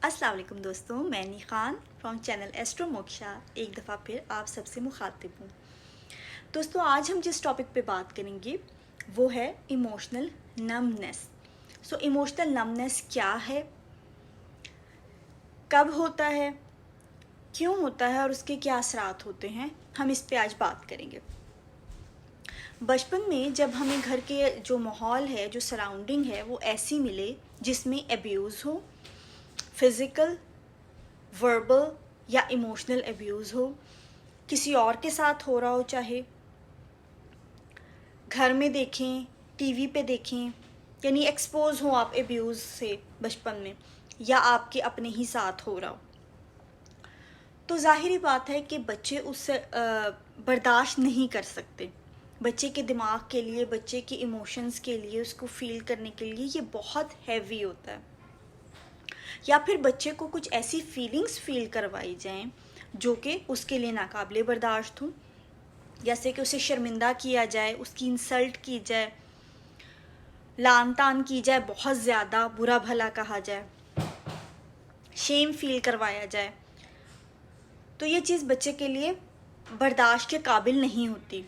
अस्सलाम वालेकुम दोस्तों, मैं नी Khan from channel astro Moksha एक दफ़ा फिर आप सबसे मुखातिब हूँ। दोस्तों, आज हम जिस टॉपिक पे बात करेंगे वो है इमोशनल नमनेस। इमोशनल नमनेस क्या है, कब होता है, क्यों होता है और उसके क्या असरात होते हैं, हम इस पे आज बात करेंगे। बचपन में जब हमें घर के जो माहौल है, जो सराउंडिंग है, वो ऐसी मिले जिसमें अब्यूज़ हो, फिज़िकल, वर्बल या इमोशनल अब्यूज़ हो, किसी और के साथ हो रहा हो, चाहे घर में देखें, टीवी पे देखें, यानी एक्सपोज हो आप अब्यूज़ से बचपन में, या आपके अपने ही साथ हो रहा हो, तो ज़ाहिरी बात है कि बच्चे उससे बर्दाश्त नहीं कर सकते। बच्चे के दिमाग के लिए, बच्चे के इमोशंस के लिए, उसको फील करने के लिए ये बहुत हैवी होता है। या फिर बच्चे को कुछ ऐसी फीलिंग्स फील करवाई जाएं जो कि उसके लिए नाकाबिले बर्दाश्त हों, जैसे कि उसे शर्मिंदा किया जाए, उसकी इंसल्ट की जाए, लान तान की जाए, बहुत ज़्यादा बुरा भला कहा जाए, शेम फील करवाया जाए, तो ये चीज़ बच्चे के लिए बर्दाश्त के काबिल नहीं होती।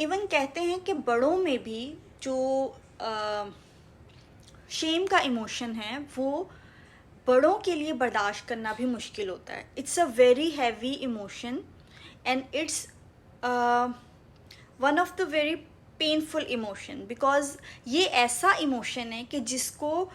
इवन कहते हैं कि बड़ों में भी जो शेम का इमोशन है वो बड़ों के लिए बर्दाश्त करना भी मुश्किल होता है। It's a very heavy emotion and it's one of the very painful emotion, because ये ऐसा इमोशन है कि जिसको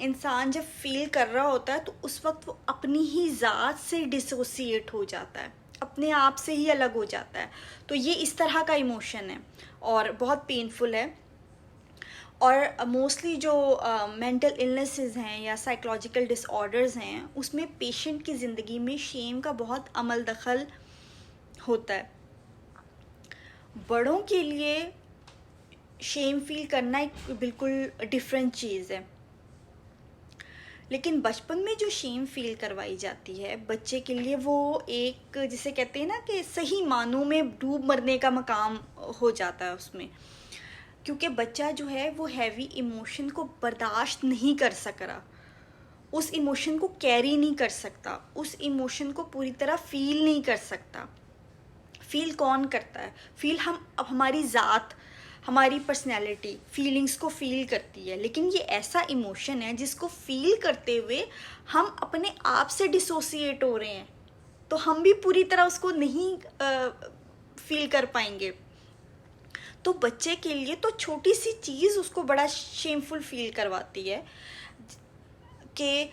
इंसान जब फील कर रहा होता है तो उस वक्त वो अपनी ही ज़ात से डिसोसिएट हो जाता है, अपने आप से ही अलग हो जाता है। तो ये इस तरह का इमोशन है और बहुत पेनफुल है। और मोस्टली जो मेंटल इलनेसेस हैं या साइकोलॉजिकल डिसऑर्डर्स हैं, उसमें पेशेंट की ज़िंदगी में शेम का बहुत अमल दखल होता है। बड़ों के लिए शेम फील करना एक बिल्कुल डिफरेंट चीज़ है, लेकिन बचपन में जो शेम फील करवाई जाती है बच्चे के लिए, वो एक, जिसे कहते हैं ना कि सही मानों में डूब मरने का मकाम हो जाता है उसमें, क्योंकि बच्चा जो है वो हैवी इमोशन को बर्दाश्त नहीं कर सक रहा, उस इमोशन को कैरी नहीं कर सकता, उस इमोशन को पूरी तरह फील नहीं कर सकता। फील कौन करता है? फील हम, अब हमारी ज़ात, हमारी पर्सनैलिटी फीलिंग्स को फील करती है, लेकिन ये ऐसा इमोशन है जिसको फील करते हुए हम अपने आप से डिसोसिएट हो रहे हैं, तो हम भी पूरी तरह उसको नहीं फील कर पाएंगे। तो बच्चे के लिए तो छोटी सी चीज़ उसको बड़ा शेमफुल फील करवाती है कि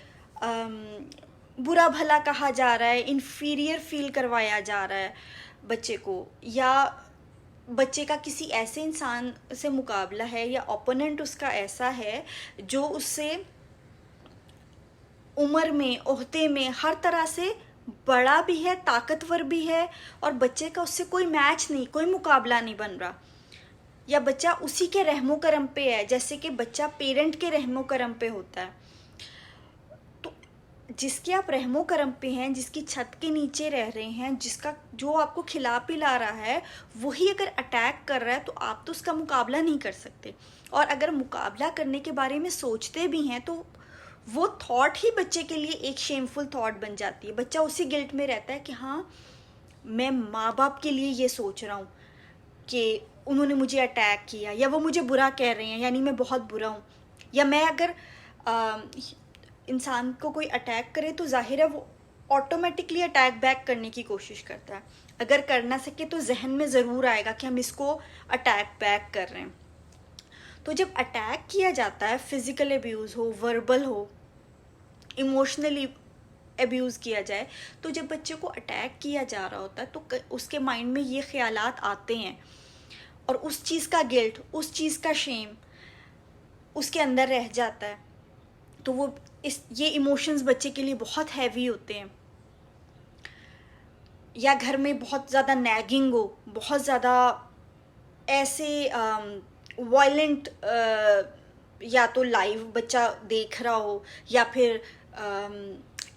बुरा भला कहा जा रहा है, इन्फीरियर फील करवाया जा रहा है बच्चे को, या बच्चे का किसी ऐसे इंसान से मुकाबला है या ओपोनेंट उसका ऐसा है जो उससे उम्र में, ओहदे में, हर तरह से बड़ा भी है, ताकतवर भी है, और बच्चे का उससे कोई मैच नहीं, कोई मुकाबला नहीं बन रहा, या बच्चा उसी के रहमो करम पे है जैसे कि बच्चा पेरेंट के रहमो करम पे होता है। तो जिसके आप रहमो करम पे हैं, जिसकी छत के नीचे रह रहे हैं, जिसका जो आपको खिला पिला रहा है, वही अगर अटैक कर रहा है तो आप तो उसका मुकाबला नहीं कर सकते। और अगर मुकाबला करने के बारे में सोचते भी हैं तो वो थॉट ही बच्चे के लिए एक शेमफुल थॉट बन जाती है। बच्चा उसी गिल्ट में रहता है कि हाँ, मैं माँ बाप के लिए ये सोच रहा हूँ कि उन्होंने मुझे अटैक किया, या वो मुझे बुरा कह रहे हैं यानी मैं बहुत बुरा हूँ। या मैं अगर इंसान को कोई अटैक करे तो जाहिर है वो ऑटोमेटिकली अटैक बैक करने की कोशिश करता है, अगर कर ना सके तो जहन में ज़रूर आएगा कि हम इसको अटैक बैक कर रहे हैं। तो जब अटैक किया जाता है, फिज़िकल अब्यूज़ हो, वर्बल हो, इमोशनली अब्यूज़ किया जाए, तो जब बच्चे को अटैक किया जा रहा होता है तो उसके माइंड में ये ख्यालात आते हैं, और उस चीज़ का गिल्ट, उस चीज़ का शेम उसके अंदर रह जाता है। तो वो ये इमोशंस बच्चे के लिए बहुत हैवी होते हैं। या घर में बहुत ज़्यादा नैगिंग हो, बहुत ज़्यादा ऐसे वायलेंट, या तो लाइव बच्चा देख रहा हो, या फिर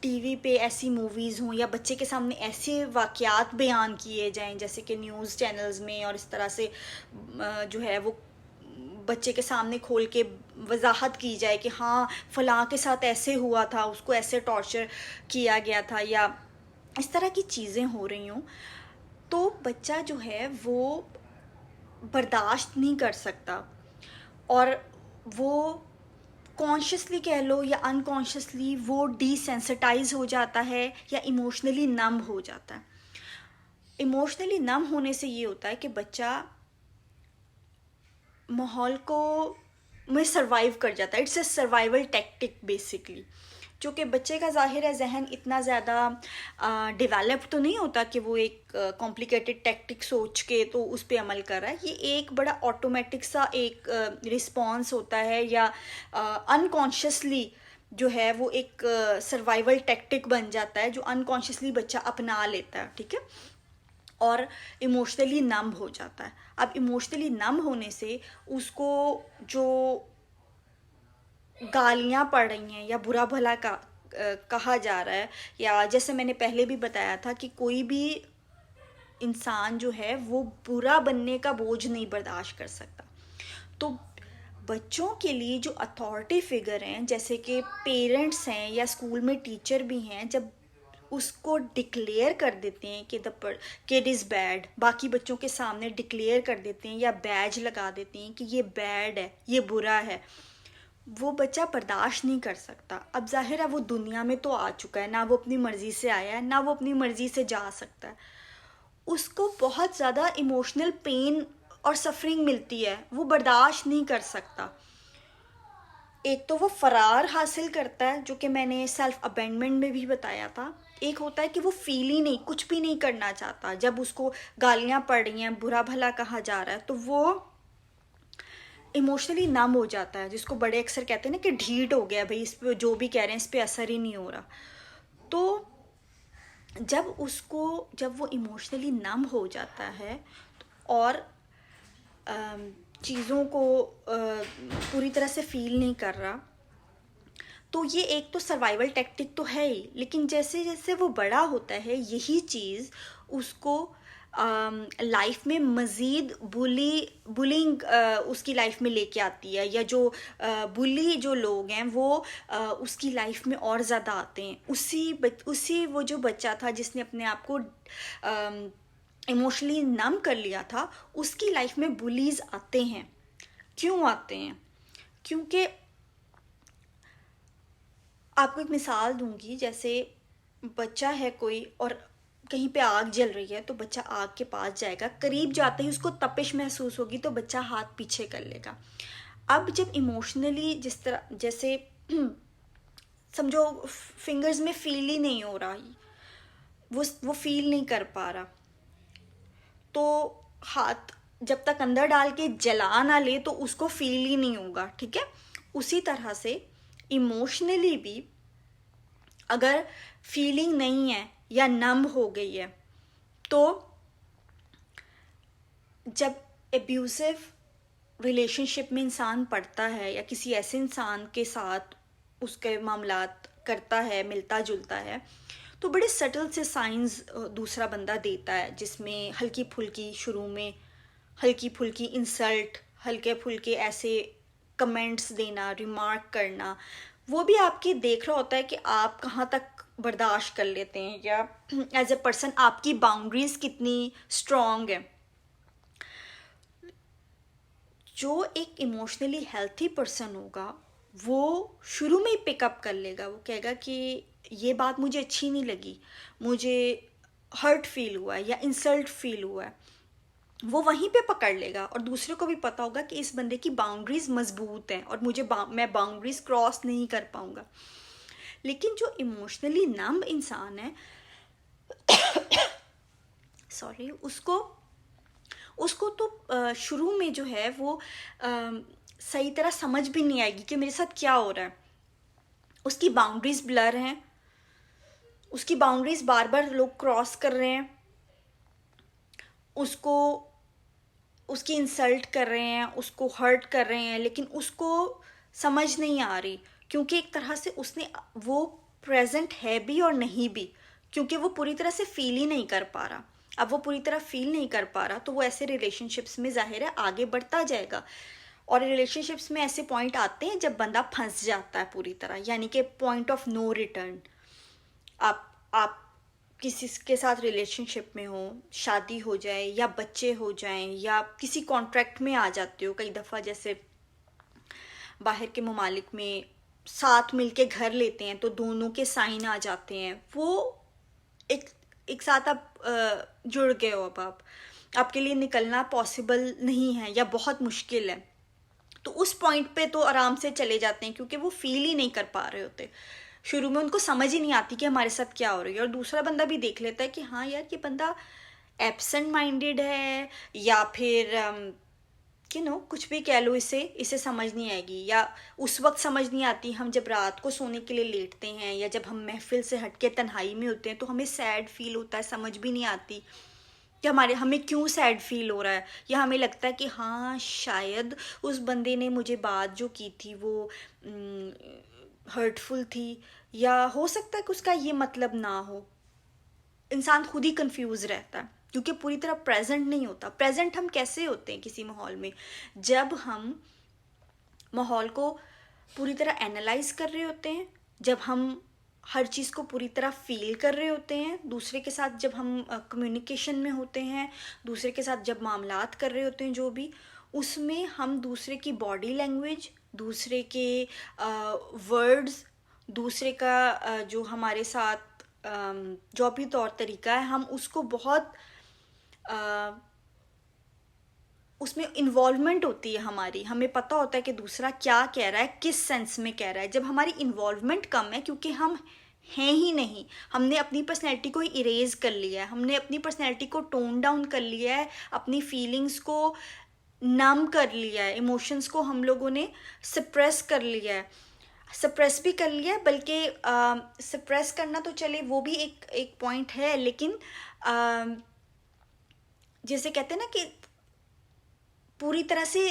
टीवी पे ऐसी मूवीज़ हों, या बच्चे के सामने ऐसे वाक़यात बयान किए जाएं जैसे कि न्यूज़ चैनल्स में, और इस तरह से जो है वो बच्चे के सामने खोल के वजाहत की जाए कि हाँ फलां के साथ ऐसे हुआ था, उसको ऐसे टॉर्चर किया गया था, या इस तरह की चीज़ें हो रही हों, तो बच्चा जो है वो बर्दाश्त नहीं कर सकता और वो कॉन्शियसली कह लो या अनकॉन्शियसली वो डिसेंसिटाइज हो जाता है या इमोशनली नम हो जाता है। इमोशनली नम होने से ये होता है कि बच्चा माहौल को में सर्वाइव कर जाता है। It's a survival tactic basically, जो कि बच्चे का ज़ाहिर है जहन इतना ज़्यादा डेवलप तो नहीं होता कि वो एक कॉम्प्लिकेटेड टैक्टिक सोच के तो उस पर अमल कर रहा है। ये एक बड़ा ऑटोमेटिक सा एक रिस्पॉन्स होता है या अनकॉन्शियसली जो है वो एक सर्वाइवल टैक्टिक बन जाता है, जो अनकॉन्शियसली बच्चा अपना लेता है, ठीक है, और इमोशनली नम हो जाता है। अब इमोशनली नम होने से उसको जो गालियाँ पड़ रही हैं या बुरा भला कहा जा रहा है, या जैसे मैंने पहले भी बताया था कि कोई भी इंसान जो है वो बुरा बनने का बोझ नहीं बर्दाश्त कर सकता। तो बच्चों के लिए जो अथॉरिटी फिगर हैं, जैसे कि पेरेंट्स हैं या स्कूल में टीचर भी हैं, जब उसको डिक्लेयर कर देते हैं कि द किड इज़ बैड, बाकी बच्चों के सामने डिक्लेयर कर देते हैं या बैज लगा देते हैं कि ये बैड है, ये बुरा है, वो बच्चा बर्दाश्त नहीं कर सकता। अब जाहिर है वो दुनिया में तो आ चुका है, ना वो अपनी मर्ज़ी से आया है, ना वो अपनी मर्ज़ी से जा सकता है। उसको बहुत ज़्यादा इमोशनल पेन और सफरिंग मिलती है, वो बर्दाश्त नहीं कर सकता। एक तो वो फरार हासिल करता है, जो कि मैंने सेल्फ अबेंडमेंट में भी बताया था। एक होता है कि वो फील ही नहीं, कुछ भी नहीं करना चाहता। जब उसको गालियाँ पड़ रही हैं, बुरा भला कहा जा रहा है, तो वो इमोशनली नम हो जाता है, जिसको बड़े अक्सर कहते हैं ना कि ढीठ हो गया भाई, इस पे जो भी कह रहे हैं इस पे असर ही नहीं हो रहा। तो जब वो इमोशनली नम हो जाता है और चीज़ों को पूरी तरह से फील नहीं कर रहा, तो ये एक तो सर्वाइवल टैक्टिक तो है ही, लेकिन जैसे जैसे वो बड़ा होता है यही चीज़ उसको लाइफ में मज़ीद बुलिंग उसकी लाइफ में लेके आती है, या जो बुली जो लोग हैं वो उसकी लाइफ में और ज़्यादा आते हैं। उसी वो जो बच्चा था जिसने अपने आप को इमोशनली नम कर लिया था, उसकी लाइफ में बुलीज आते हैं। क्यों आते हैं? क्योंकि आपको एक मिसाल दूंगी, जैसे बच्चा है कोई और कहीं पे आग जल रही है, तो बच्चा आग के पास जाएगा, करीब जाते ही उसको तपिश महसूस होगी तो बच्चा हाथ पीछे कर लेगा। अब जब इमोशनली जिस तरह, जैसे समझो फिंगर्स में फील ही नहीं हो रहा, वो फील नहीं कर पा रहा, तो हाथ जब तक अंदर डाल के जला ना ले तो उसको फील ही नहीं होगा, ठीक है। उसी तरह से इमोशनली भी अगर फीलिंग नहीं है या नम हो गई है, तो जब एब्यूसिव रिलेशनशिप में इंसान पड़ता है या किसी ऐसे इंसान के साथ उसके मामलात करता है, मिलता जुलता है, तो बड़े सटल से साइंस दूसरा बंदा देता है, जिसमें हल्की फुल्की शुरू में हल्की फुल्की इंसल्ट, हल्के फुल्के ऐसे कमेंट्स देना, रिमार्क करना, वो भी आपके देख रहा होता है कि आप कहाँ तक बर्दाश्त कर लेते हैं, या एज ए पर्सन आपकी बाउंड्रीज कितनी स्ट्रॉन्ग है। जो एक इमोशनली हेल्थी पर्सन होगा वो शुरू में ही पिकअप कर लेगा, वो कहेगा कि ये बात मुझे अच्छी नहीं लगी, मुझे हर्ट फील हुआ है या इंसल्ट फील हुआ है, वो वहीं पे पकड़ लेगा। और दूसरे को भी पता होगा कि इस बंदे की बाउंड्रीज मजबूत हैं और मैं बाउंड्रीज क्रॉस नहीं कर पाऊंगा। लेकिन जो इमोशनली नम इंसान है सॉरी, उसको तो शुरू में जो है वो सही तरह समझ भी नहीं आएगी कि मेरे साथ क्या हो रहा है। उसकी बाउंड्रीज ब्लर हैं, उसकी बाउंड्रीज बार बार लोग क्रॉस कर रहे हैं, उसकी इंसल्ट कर रहे हैं, उसको हर्ट कर रहे हैं, लेकिन उसको समझ नहीं आ रही, क्योंकि एक तरह से वो प्रेजेंट है भी और नहीं भी, क्योंकि वो पूरी तरह से फील ही नहीं कर पा रहा। अब वो पूरी तरह फील नहीं कर पा रहा तो वो ऐसे रिलेशनशिप्स में जाहिर है आगे बढ़ता जाएगा। और रिलेशनशिप्स में ऐसे पॉइंट आते हैं जब बंदा फंस जाता है पूरी तरह, यानी कि पॉइंट ऑफ नो रिटर्न। आप किसी के साथ रिलेशनशिप में हो, शादी हो जाए या बच्चे हो जाएं या किसी कॉन्ट्रैक्ट में आ जाते हो, कई दफ़ा जैसे बाहर के ममालिक में साथ मिलके घर लेते हैं तो दोनों के साइन आ जाते हैं, वो एक एक साथ आप जुड़ गए हो, अब आपके लिए निकलना पॉसिबल नहीं है या बहुत मुश्किल है, तो उस पॉइंट पे तो आराम से चले जाते हैं क्योंकि वो फील ही नहीं कर पा रहे होते। शुरू में उनको समझ ही नहीं आती कि हमारे साथ क्या हो रही है, और दूसरा बंदा भी देख लेता है कि हाँ यार ये बंदा एब्सेंट माइंडेड है, या फिर कुछ भी कह लो, इसे समझ नहीं आएगी, या उस वक्त समझ नहीं आती। हम जब रात को सोने के लिए लेटते हैं या जब हम महफिल से हट के तन्हाई में होते हैं तो हमें सैड फील होता है, समझ भी नहीं आती कि हमें क्यों सैड फील हो रहा है, या हमें लगता है कि हाँ शायद उस बंदे ने मुझे बात जो की थी वो हर्टफुल थी, या हो सकता है कि उसका ये मतलब ना हो। इंसान खुद ही कंफ्यूज रहता है क्योंकि पूरी तरह प्रेजेंट नहीं होता। प्रेजेंट हम कैसे होते हैं किसी माहौल में? जब हम माहौल को पूरी तरह एनालाइज कर रहे होते हैं, जब हम हर चीज़ को पूरी तरह फील कर रहे होते हैं, दूसरे के साथ जब हम कम्युनिकेशन में होते हैं, दूसरे के साथ जब मामलात कर रहे होते हैं जो भी, उसमें हम दूसरे की बॉडी लैंग्वेज, दूसरे के वर्ड्स, दूसरे का जो हमारे साथ जो भी तौर तरीका है, हम उसको बहुत उसमें इन्वॉल्वमेंट होती है हमारी, हमें पता होता है कि दूसरा क्या कह रहा है, किस सेंस में कह रहा है। जब हमारी इन्वॉल्वमेंट कम है क्योंकि हम हैं ही नहीं, हमने अपनी पर्सनैलिटी को इरेज कर लिया है, हमने अपनी पर्सनैलिटी को टोन डाउन कर लिया है, अपनी फीलिंग्स को नम कर लिया है, इमोशंस को हम लोगों ने सप्रेस कर लिया है, सप्रेस भी कर लिया है, बल्कि सप्रेस करना तो चले वो भी एक पॉइंट है, लेकिन जैसे कहते हैं ना कि पूरी तरह से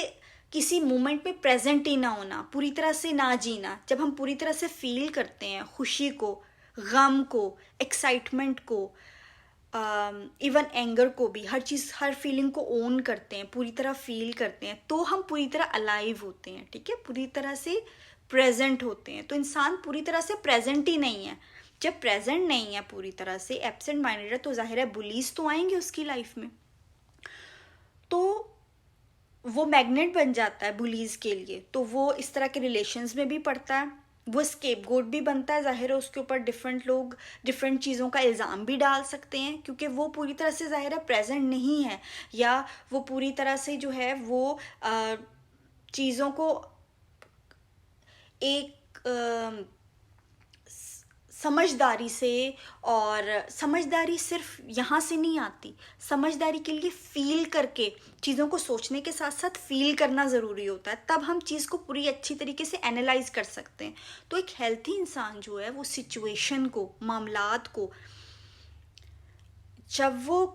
किसी मोमेंट में प्रेजेंट ही ना होना, पूरी तरह से ना जीना। जब हम पूरी तरह से फील करते हैं खुशी को, गम को, एक्साइटमेंट को, इवन एंगर को भी, हर चीज़, हर फीलिंग को ओन करते हैं, पूरी तरह फील करते हैं, तो हम पूरी तरह अलाइव होते हैं, ठीक है, पूरी तरह से प्रेजेंट होते हैं। तो इंसान पूरी तरह से प्रेजेंट ही नहीं है। जब प्रेजेंट नहीं है, पूरी तरह से एब्सेंट माइंडेड है, तो जाहिर है बुलीज तो आएंगे उसकी लाइफ में, तो वो मैग्नेट बन जाता है बुलीज के लिए। तो वो इस तरह के रिलेशंस में भी पड़ता है, वो स्केपगोट भी बनता है, जाहिर है उसके ऊपर डिफरेंट लोग डिफरेंट चीज़ों का इल्ज़ाम भी डाल सकते हैं क्योंकि वो पूरी तरह से जाहिर है प्रेजेंट नहीं है, या वो पूरी तरह से जो है वो चीज़ों को एक समझदारी से, और समझदारी सिर्फ यहाँ से नहीं आती, समझदारी के लिए फील करके, चीज़ों को सोचने के साथ साथ फील करना ज़रूरी होता है, तब हम चीज़ को पूरी अच्छी तरीके से एनालाइज कर सकते हैं। तो एक हेल्थी इंसान जो है वो सिचुएशन को, मामलात को, जब वो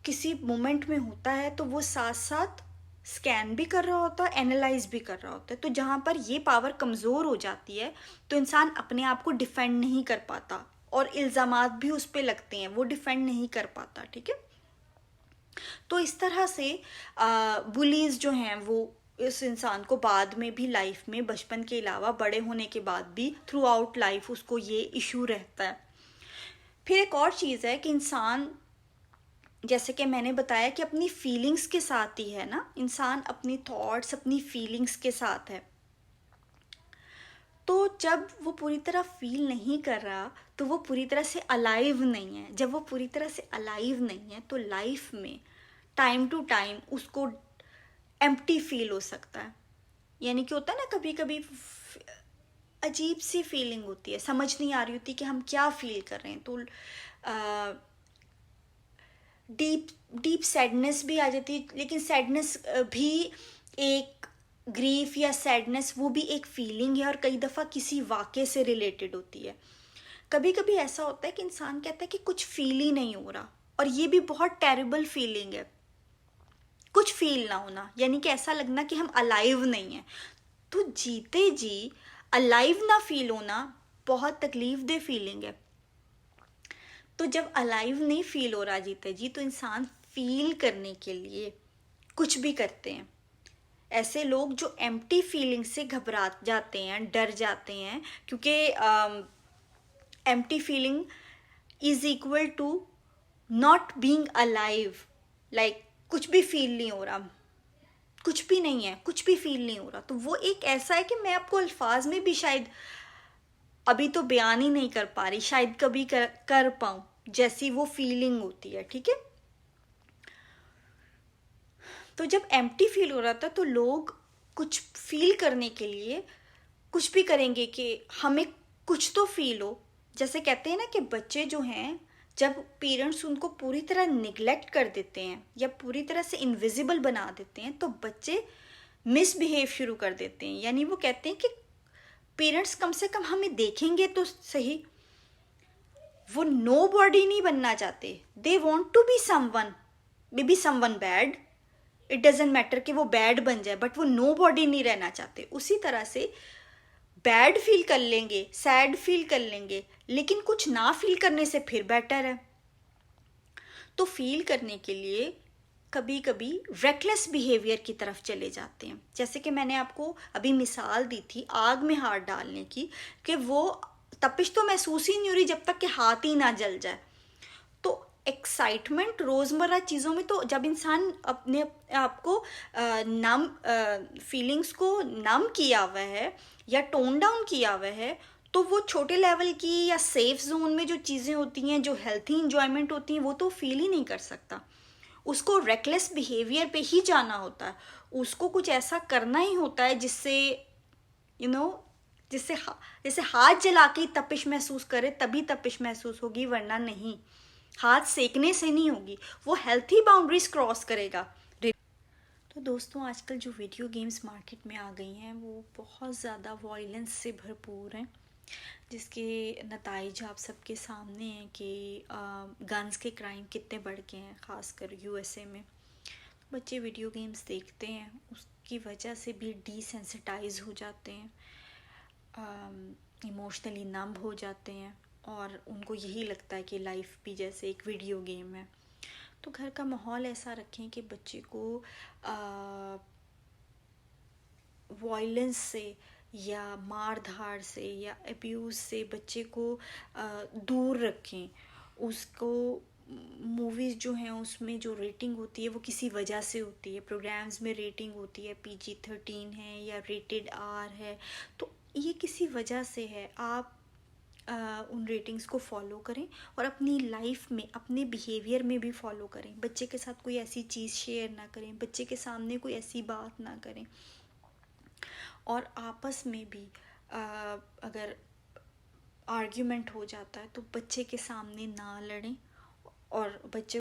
किसी मोमेंट में होता है तो वो साथ साथ स्कैन भी कर रहा होता है, एनालाइज भी कर रहा होता है। तो जहाँ पर ये पावर कमज़ोर हो जाती है तो इंसान अपने आप को डिफेंड नहीं कर पाता और इल्ज़ामात भी उस पर लगते हैं, वो डिफेंड नहीं कर पाता, ठीक है। तो इस तरह से बुलीज जो हैं वो इस इंसान को बाद में भी लाइफ में, बचपन के अलावा बड़े होने के बाद भी थ्रू आउट लाइफ उसको ये इशू रहता है। फिर एक और चीज़ है कि इंसान, जैसे कि मैंने बताया कि अपनी फीलिंग्स के साथ ही है ना, इंसान अपनी थॉट्स, अपनी फीलिंग्स के साथ है। तो जब वो पूरी तरह फील नहीं कर रहा तो वो पूरी तरह से अलाइव नहीं है। जब वो पूरी तरह से अलाइव नहीं है तो लाइफ में टाइम टू टाइम उसको एम्प्टी फील हो सकता है। यानी कि होता है ना, कभी कभी अजीब सी फीलिंग होती है, समझ नहीं आ रही होती कि हम क्या फील कर रहे हैं, तो डीप सैडनेस भी आ जाती है। लेकिन सैडनेस भी एक, ग्रीफ या सैडनेस वो भी एक फीलिंग है और कई दफ़ा किसी वाक़े से रिलेटेड होती है। कभी कभी ऐसा होता है कि इंसान कहता है कि कुछ फील ही नहीं हो रहा, और ये भी बहुत टेरिबल फीलिंग है, कुछ फील ना होना, यानी कि ऐसा लगना कि हम अलाइव नहीं हैं। तो जीते जी अलाइव ना फील होना बहुत तकलीफ दे फीलिंग है। तो जब अलाइव नहीं फील हो रहा जीते जी, तो इंसान फील करने के लिए कुछ भी करते हैं। ऐसे लोग जो एम्प्टी फीलिंग से घबरा जाते हैं, डर जाते हैं, क्योंकि empty feeling is equal to not being alive, like कुछ भी फील नहीं हो रहा, कुछ भी नहीं है, कुछ भी फील नहीं हो रहा। तो वो एक ऐसा है कि मैं आपको अल्फाज में भी शायद अभी तो बयान ही नहीं कर पा रही, शायद कभी कर पाऊं, जैसी वो फीलिंग होती है, ठीक है। तो जब एम्प्टी फील हो रहा था तो लोग कुछ फील करने के लिए कुछ भी करेंगे कि हमें कुछ तो फील हो। जैसे कहते हैं ना कि बच्चे जो हैं, जब पेरेंट्स उनको पूरी तरह निगलेक्ट कर देते हैं या पूरी तरह से इनविजिबल बना देते हैं, तो बच्चे मिसबिहेव शुरू कर देते हैं। यानी वो कहते हैं कि पेरेंट्स कम से कम हमें देखेंगे तो सही। वो नो बॉडी नहीं बनना चाहते, they want to be someone, maybe someone bad, it doesn't matter कि वो बैड बन जाए, बट वो नो बॉडी नहीं रहना चाहते। उसी तरह से बैड फील कर लेंगे, सैड फील कर लेंगे, लेकिन कुछ ना फील करने से फिर बेटर है। तो फील करने के लिए कभी कभी रेकलेस बिहेवियर की तरफ चले जाते हैं। जैसे कि मैंने आपको अभी मिसाल दी थी आग में हाथ डालने की, कि वो तपिश तो महसूस ही नहीं हो रही जब तक कि हाथ ही ना जल जाए। तो एक्साइटमेंट रोज़मर्रा चीज़ों में, तो जब इंसान अपने आपको नम फीलिंग्स को नम किया हुआ है या टोन डाउन किया हुआ है, तो वो छोटे लेवल की या सेफ जोन में जो चीज़ें होती हैं, जो हेल्थी इंजॉयमेंट होती हैं, वो तो फील ही नहीं कर सकता। उसको रेकलेस बिहेवियर पे ही जाना होता है, उसको कुछ ऐसा करना ही होता है जिससे यू नो जिससे जैसे हाथ जला के तपिश महसूस करे तभी तपिश महसूस होगी, वरना नहीं। हाथ सेकने से नहीं होगी, वो हेल्थी बाउंड्रीज क्रॉस करेगा। तो दोस्तों, आजकल जो वीडियो गेम्स मार्केट में आ गई हैं वो बहुत ज़्यादा वायलेंस से भरपूर हैं, जिसके नताइज आप सबके सामने हैं कि गन्स के क्राइम कितने बढ़ गए हैं, ख़ासकर यूएसए में। बच्चे वीडियो गेम्स देखते हैं, उसकी वजह से भी डिसेंसिटाइज हो जाते हैं, इमोशनली नम हो जाते हैं, और उनको यही लगता है कि लाइफ भी जैसे एक वीडियो गेम है। तो घर का माहौल ऐसा रखें कि बच्चे को वायलेंस से या मार धाड़ से या अब्यूज़ से बच्चे को दूर रखें। उसको मूवीज़ जो हैं उसमें जो रेटिंग होती है वो किसी वजह से होती है, प्रोग्राम्स में रेटिंग होती है PG-13 है या रेटेड R है, तो ये किसी वजह से है। आप उन रेटिंग्स को फॉलो करें और अपनी लाइफ में, अपने बिहेवियर में भी फॉलो करें। बच्चे के साथ कोई ऐसी चीज़ शेयर ना करें, बच्चे के सामने कोई ऐसी बात ना करें, और आपस में भी अगर आर्ग्यूमेंट हो जाता है तो बच्चे के सामने ना लड़ें और बच्चे